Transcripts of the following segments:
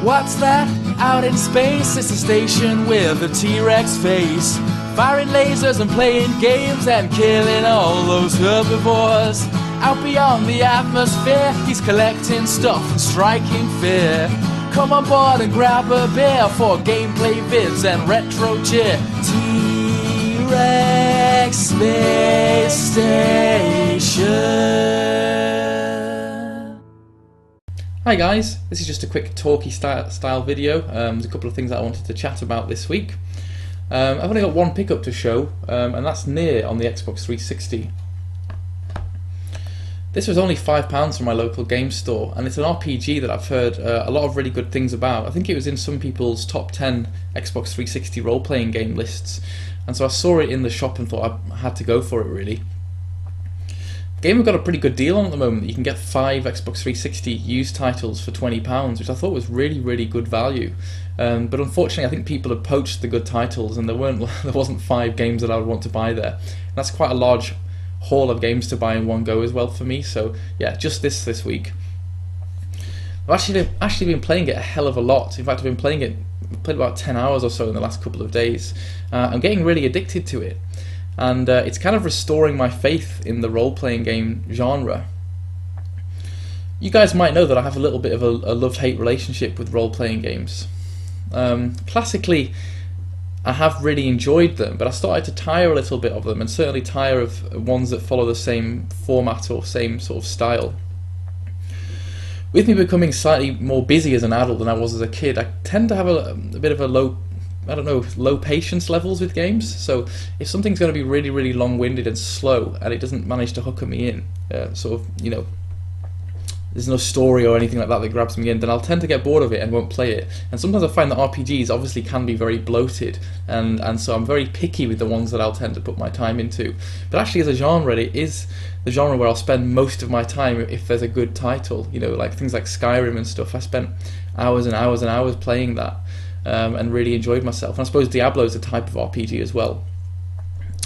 What's that? Out in space, it's a station with a T-Rex face, firing lasers and playing games and killing all those herbivores. Out beyond the atmosphere, he's collecting stuff and striking fear. Come on board and grab a beer for gameplay vids and retro cheer. T-Rex Space Station. Hi guys, this is just a quick talky style video. There's a couple of things that I wanted to chat about this week. I've only got one pickup to show, and that's Nier on the Xbox 360. This was only £5 from my local game store, and it's an RPG that I've heard a lot of really good things about. I think it was in some people's top 10 Xbox 360 role-playing game lists, and so I saw it in the shop and thought I had to go for it really. The game have got a pretty good deal on at the moment. You can get 5 Xbox 360 used titles for £20, which I thought was really good value. But unfortunately I think people have poached the good titles, and there wasn't 5 games that I would want to buy there. And that's quite a large haul of games to buy in one go as well for me, so yeah, just this week. I've actually been playing it a hell of a lot. In fact, I've been played about 10 hours or so in the last couple of days. I'm getting really addicted to it, and it's kind of restoring my faith in the role-playing game genre. You guys might know that I have a little bit of a love-hate relationship with role-playing games. Classically, I have really enjoyed them, but I started to tire a little bit of them, and certainly tire of ones that follow the same format or same sort of style. With me becoming slightly more busy as an adult than I was as a kid, I tend to have a bit of a low patience levels with games. So if something's going to be really long-winded and slow, and it doesn't manage to hook me in, there's no story or anything like that that grabs me in, then I'll tend to get bored of it and won't play it. And sometimes I find that RPGs obviously can be very bloated, and so I'm very picky with the ones that I'll tend to put my time into. But actually, as a genre, it is the genre where I'll spend most of my time if there's a good title. You know, like things like Skyrim and stuff. I spent hours and hours and hours playing that, and really enjoyed myself. And I suppose Diablo is a type of RPG as well,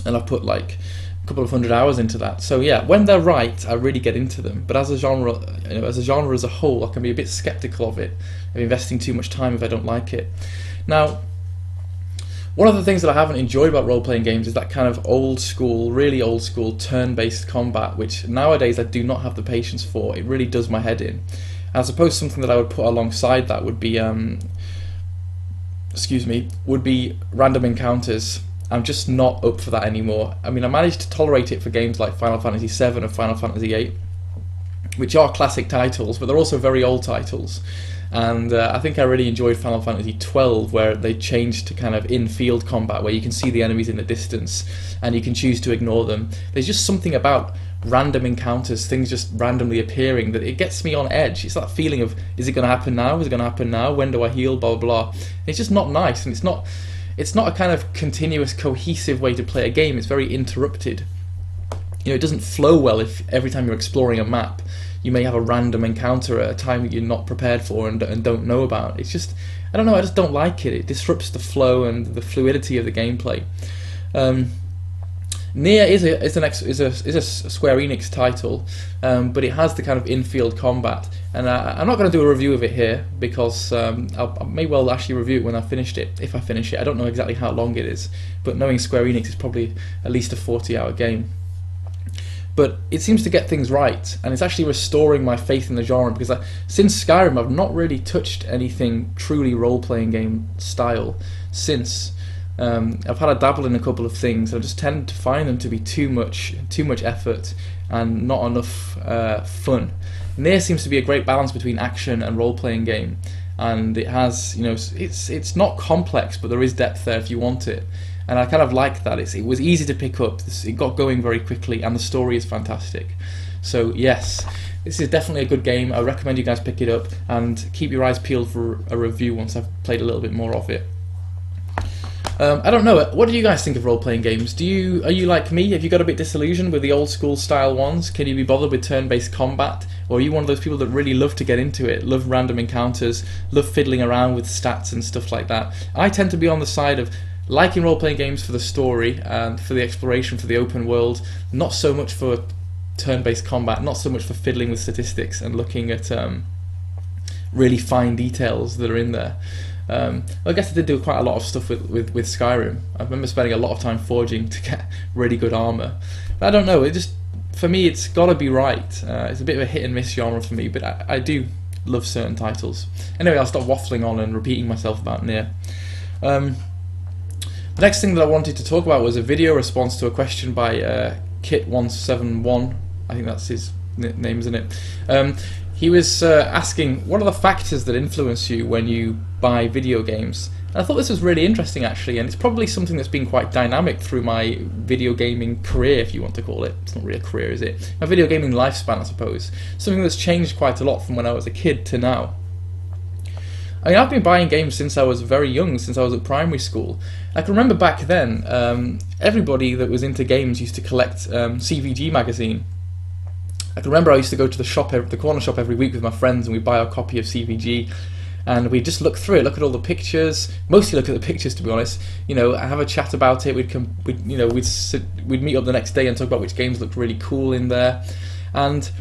and I've put like a couple of hundred hours into that. So yeah, when they're right, I really get into them. But as a genre, as a whole, I can be a bit skeptical of it, of investing too much time if I don't like it. Now, one of the things that I haven't enjoyed about role-playing games is that kind of really old school turn-based combat, which nowadays I do not have the patience for. It really does my head in. And I suppose something that I would put alongside that would be, random encounters. I'm just not up for that anymore. I mean, I managed to tolerate it for games like Final Fantasy VII and Final Fantasy VIII, which are classic titles, but they're also very old titles. And I think I really enjoyed Final Fantasy XII, where they changed to kind of in-field combat, where you can see the enemies in the distance, and you can choose to ignore them. There's just something about random encounters, things just randomly appearing, that it gets me on edge. It's that feeling of, is it going to happen now? Is it going to happen now? When do I heal? Blah, blah, blah. It's just not nice, and it's not a kind of continuous, cohesive way to play a game. It's very interrupted. You know, it doesn't flow well if every time you're exploring a map you may have a random encounter at a time that you're not prepared for and don't know about. It's just, I don't know, I just don't like it. It disrupts the flow and the fluidity of the gameplay. Nier is a Square-Enix title, but it has the kind of in-field combat, and I'm not going to do a review of it here because I may well actually review it when I finished it, if I finish it. I don't know exactly how long it is, but knowing Square-Enix, it's probably at least a 40-hour game. But it seems to get things right, and it's actually restoring my faith in the genre, because since Skyrim I've not really touched anything truly role-playing game style since. I've had a dabble in a couple of things, and I just tend to find them to be too much effort and not enough fun. Nier seems to be a great balance between action and role-playing game, and it has, you know, it's not complex, but there is depth there if you want it, and I kind of like that. It was easy to pick up, it got going very quickly, and the story is fantastic. So yes, this is definitely a good game. I recommend you guys pick it up, and keep your eyes peeled for a review once I've played a little bit more of it. I don't know, what do you guys think of role-playing games? Are you like me? Have you got a bit disillusioned with the old school style ones? Can you be bothered with turn-based combat? Or are you one of those people that really love to get into it, love random encounters, love fiddling around with stats and stuff like that? I tend to be on the side of liking role-playing games for the story and for the exploration, for the open world, not so much for turn-based combat, not so much for fiddling with statistics and looking at really fine details that are in there. I guess I did do quite a lot of stuff with Skyrim. I remember spending a lot of time forging to get really good armor. But I don't know, it just, for me, it's got to be right. It's a bit of a hit and miss genre for me, but I do love certain titles. Anyway, I'll stop waffling on and repeating myself about Nier. The next thing that I wanted to talk about was a video response to a question by KITT171. I think that's his name, isn't it? He was asking, what are the factors that influence you when you buy video games? And I thought this was really interesting, actually, and it's probably something that's been quite dynamic through my video gaming career, if you want to call it. It's not really a career, is it? My video gaming lifespan, I suppose. Something that's changed quite a lot from when I was a kid to now. I mean, I've been buying games since I was very young, since I was at primary school. I can remember back then, everybody that was into games used to collect CVG magazine. I can remember I used to go to the corner shop every week with my friends, and we'd buy a copy of CVG, and we'd just look through it, look at all the pictures, mostly look at the pictures, to be honest. You know, have a chat about it. We'd meet up the next day and talk about which games looked really cool in there, and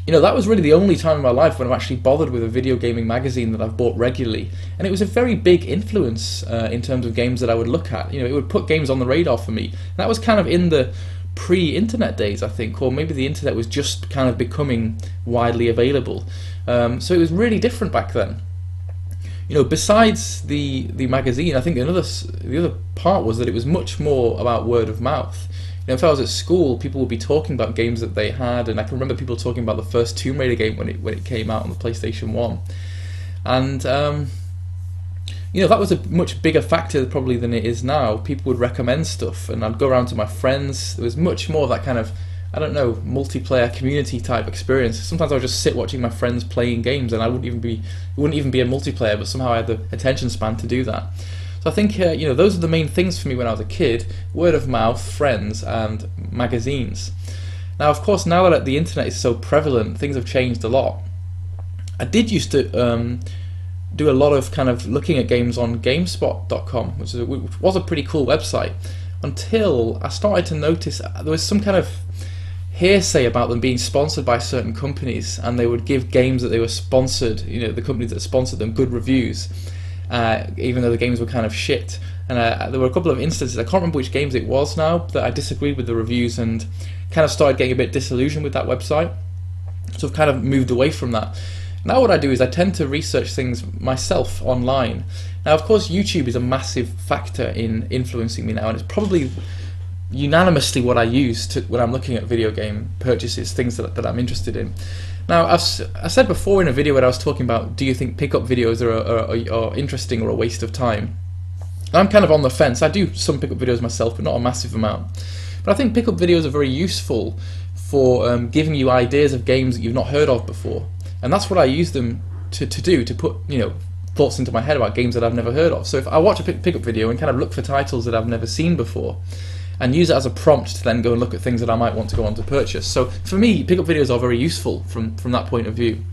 you know, that was really the only time in my life when I've actually bothered with a video gaming magazine that I've bought regularly, and it was a very big influence in terms of games that I would look at. You know, it would put games on the radar for me. That was kind of in the pre-internet days, I think, or maybe the internet was just kind of becoming widely available. So it was really different back then. You know, besides the magazine, I think the other part was that it was much more about word of mouth. You know, if I was at school, people would be talking about games that they had, and I can remember people talking about the first Tomb Raider game when it came out on the PlayStation 1. And you know, that was a much bigger factor probably than it is now. People would recommend stuff, and I'd go around to my friends. There was much more of that kind of, I don't know, multiplayer community type experience. Sometimes I would just sit watching my friends playing games, and it wouldn't even be a multiplayer, but somehow I had the attention span to do that. So I think you know, those are the main things for me when I was a kid: word of mouth, friends, and magazines. Now, of course, now that the internet is so prevalent, things have changed a lot. I did used to do a lot of kind of looking at games on GameSpot.com, which was a pretty cool website, until I started to notice there was some kind of hearsay about them being sponsored by certain companies, and they would give games that they were sponsored, you know, the companies that sponsored them, good reviews, even though the games were kind of shit. And there were a couple of instances, I can't remember which games it was now, that I disagreed with the reviews and kind of started getting a bit disillusioned with that website. So I've kind of moved away from that. Now what I do is I tend to research things myself online. Now, of course, YouTube is a massive factor in influencing me now, and it's probably unanimously what I use when I'm looking at video game purchases, things that I'm interested in. Now, I said before in a video where I was talking about, do you think pickup videos are interesting or a waste of time? I'm kind of on the fence. I do some pickup videos myself, but not a massive amount. But I think pickup videos are very useful for giving you ideas of games that you've not heard of before. And that's what I use them to do, to put, you know, thoughts into my head about games that I've never heard of. So if I watch a pickup video and kind of look for titles that I've never seen before, and use it as a prompt to then go and look at things that I might want to go on to purchase. So for me, pickup videos are very useful from that point of view.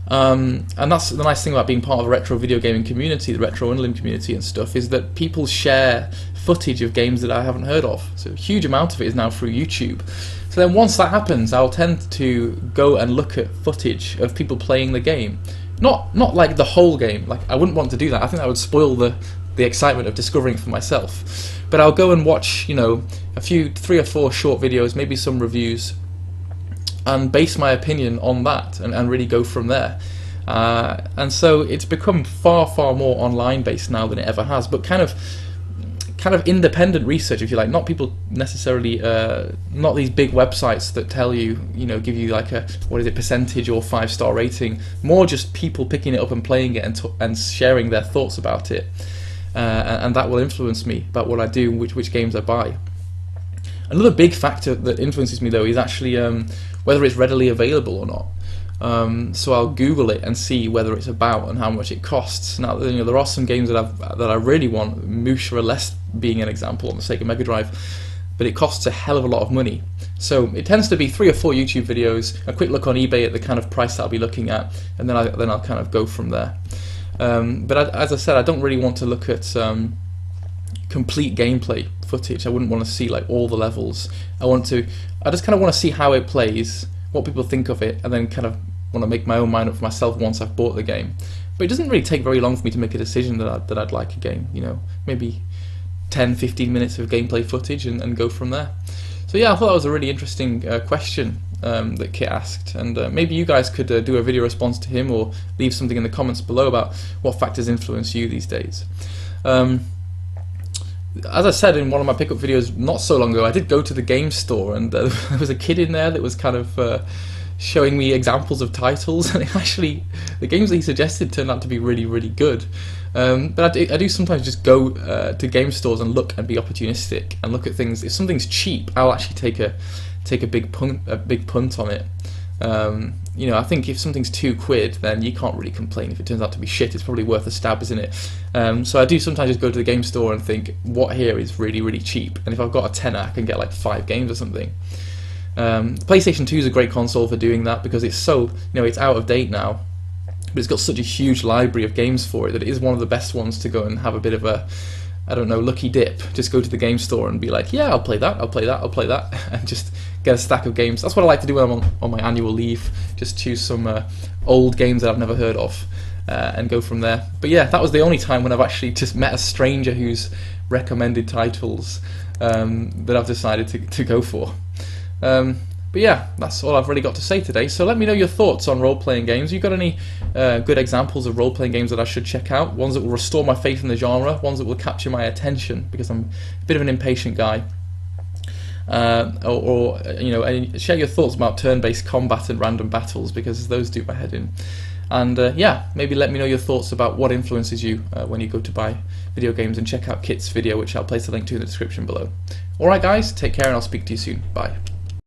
And that's the nice thing about being part of a retro video gaming community, the retro Unlim community and stuff, is that people share footage of games that I haven't heard of. So a huge amount of it is now through YouTube. So then once that happens, I'll tend to go and look at footage of people playing the game. Not like the whole game, like I wouldn't want to do that. I think that would spoil the excitement of discovering it for myself. But I'll go and watch, you know, 3 or 4 short videos, maybe some reviews, and base my opinion on that and really go from there. And so it's become far more online based now than it ever has, but kind of independent research, if you like, not people necessarily, not these big websites that tell you, you know, give you like a, what is it, percentage or 5-star rating, more just people picking it up and playing it and sharing their thoughts about it. And that will influence me about what I do and which games I buy. Another big factor that influences me though is actually whether it's readily available or not. So I'll Google it and see whether it's about and how much it costs. Now, you know, there are some games that I really want, Moosh Relest being an example on the Sega Mega Drive, but it costs a hell of a lot of money. So it tends to be 3 or 4 YouTube videos, a quick look on eBay at the kind of price that I'll be looking at, and then I'll kind of go from there. But as I said, I don't really want to look at complete gameplay footage. I wouldn't want to see like all the levels. I just kind of want to see how it plays, what people think of it, and then kind of want to make my own mind up for myself once I've bought the game. But it doesn't really take very long for me to make a decision that I'd like a game. You know, maybe 10-15 minutes of gameplay footage and go from there. So yeah, I thought that was a really interesting question that Kit asked, and maybe you guys could do a video response to him, or leave something in the comments below about what factors influence you these days. As I said in one of my pickup videos not so long ago, I did go to the game store, and there was a kid in there that was kind of showing me examples of titles, and actually the games that he suggested turned out to be really, really good. But I do sometimes just go to game stores and look and be opportunistic and look at things. If something's cheap, I'll actually take a big punt on it. You know, I think if something's £2, then you can't really complain. If it turns out to be shit, it's probably worth a stab, isn't it? So I do sometimes just go to the game store and think, what here is really, really cheap? And if I've got a tenner, I can get like 5 games or something. PlayStation 2 is a great console for doing that, because it's so, you know, it's out of date now, but it's got such a huge library of games for it that it is one of the best ones to go and have a bit of a, I don't know, lucky dip. Just go to the game store and be like, yeah, I'll play that, I'll play that, I'll play that, and just get a stack of games. That's what I like to do when I'm on my annual leave. Just choose some old games that I've never heard of and go from there. But yeah, that was the only time when I've actually just met a stranger who's recommended titles that I've decided to go for. But yeah, that's all I've really got to say today. So let me know your thoughts on role-playing games. You got any good examples of role-playing games that I should check out? Ones that will restore my faith in the genre, ones that will capture my attention, because I'm a bit of an impatient guy. Or you know, share your thoughts about turn-based combat and random battles, because those do my head in. And yeah, maybe let me know your thoughts about what influences you when you go to buy video games, and check out Kit's video, which I'll place a link to in the description below. Alright guys, take care, and I'll speak to you soon. Bye.